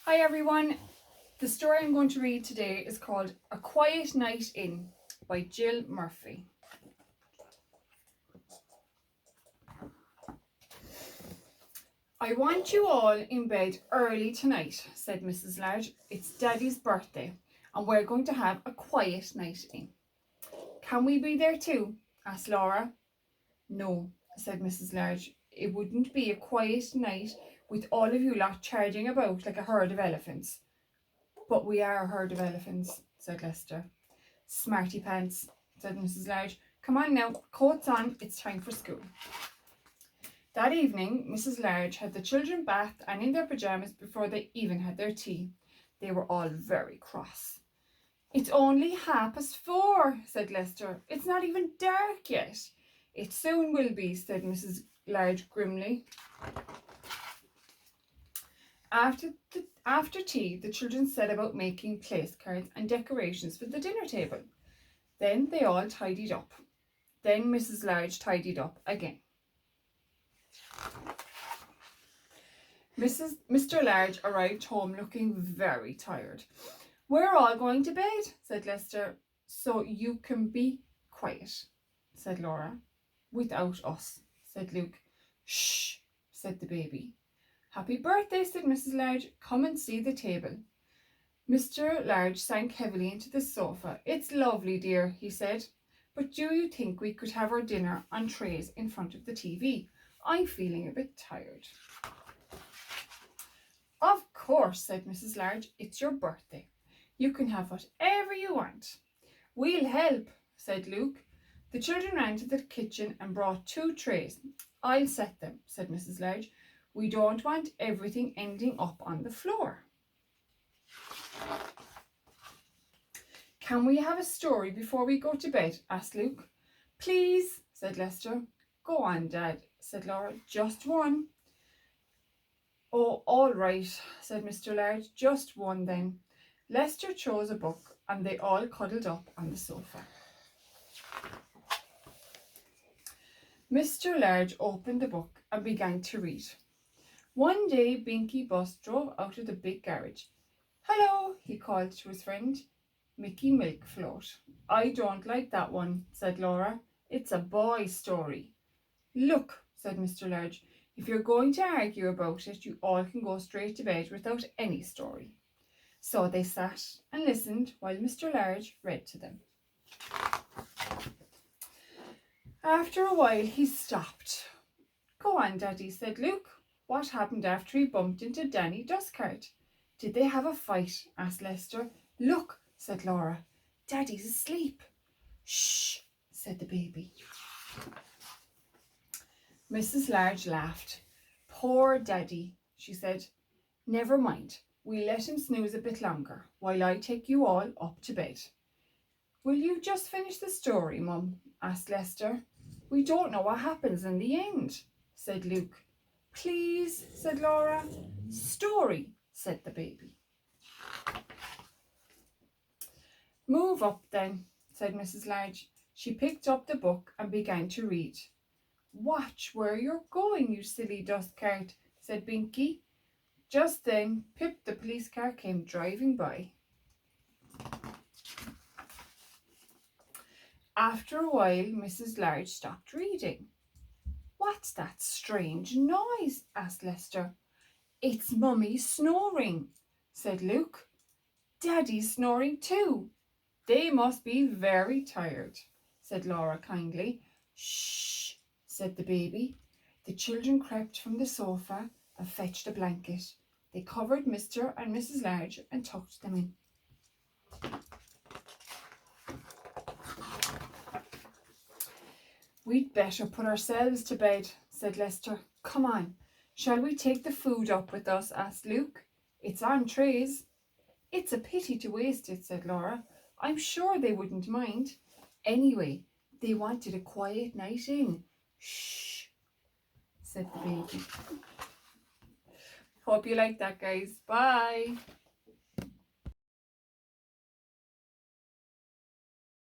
Hi everyone, the story I'm going to read today is called A Quiet Night In by Jill Murphy. I want you all in bed early tonight, said Mrs. Large. It's Daddy's birthday and we're going to have a quiet night in. Can we be there too? Asked Laura. No, said Mrs. Large. It wouldn't be a quiet night with all of you lot charging about like a herd of elephants. But we are a herd of elephants, said Lester. Smarty pants, said Mrs. Large. Come on now, coats on, it's time for school. That evening, Mrs. Large had the children bathed and in their pyjamas before they even had their tea. They were all very cross. It's only 4:30, said Lester. It's not even dark yet. It soon will be, said Mrs. Large grimly. After tea, the children set about making place cards and decorations for the dinner table. Then they all tidied up. Then Mrs. Large tidied up again. Mr. Large arrived home looking very tired. We're all going to bed, said Lester. So you can be quiet, said Laura. Without us, said Luke. Shh, said the baby. Happy birthday, said Mrs. Large. Come and see the table. Mr. Large sank heavily into the sofa. It's lovely, dear, he said. But do you think we could have our dinner on trays in front of the TV? I'm feeling a bit tired. Of course, said Mrs. Large. It's your birthday. You can have whatever you want. We'll help, said Luke. The children ran to the kitchen and brought 2 trays. I'll set them, said Mrs. Large. We don't want everything ending up on the floor. Can we have a story before we go to bed? Asked Luke. Please, said Lester. Go on, Dad, said Laura. Just one. Oh, all right, said Mr. Large. Just one then. Lester chose a book and they all cuddled up on the sofa. Mr. Large opened the book and began to read. One day, Binky Bus drove out of the big garage. Hello, he called to his friend, Mickey Milk Float. I don't like that one, said Laura. It's a boy's story. Look, said Mr. Large, if you're going to argue about it, you all can go straight to bed without any story. So they sat and listened while Mr. Large read to them. After a while, he stopped. Go on, Daddy, said Luke. What happened after he bumped into Danny Dustcart? Did they have a fight? Asked Lester. Look, said Laura. Daddy's asleep. Shh, said the baby. Mrs. Large laughed. Poor Daddy, she said. Never mind. We'll let him snooze a bit longer while I take you all up to bed. Will you just finish the story, Mum? Asked Lester. We don't know what happens in the end, said Luke. Please, said Laura. Story, said the baby. Move up then, said Mrs. Large. She picked up the book and began to read. Watch where you're going, you silly dust cart, said Binky. Just then, Pip the police car came driving by. After a while, Mrs. Large stopped reading. What's that strange noise? Asked Lester. It's Mummy snoring, said Luke. Daddy's snoring too. They must be very tired, said Laura kindly. Shh, said the baby. The children crept from the sofa and fetched a blanket. They covered Mr. and Mrs. Large and tucked them in. We'd better put ourselves to bed, said Lester. Come on, shall we take the food up with us? Asked Luke. It's on trays. It's a pity to waste it, said Laura. I'm sure they wouldn't mind. Anyway, they wanted a quiet night in. Shh, said the baby. Hope you like that, guys. Bye.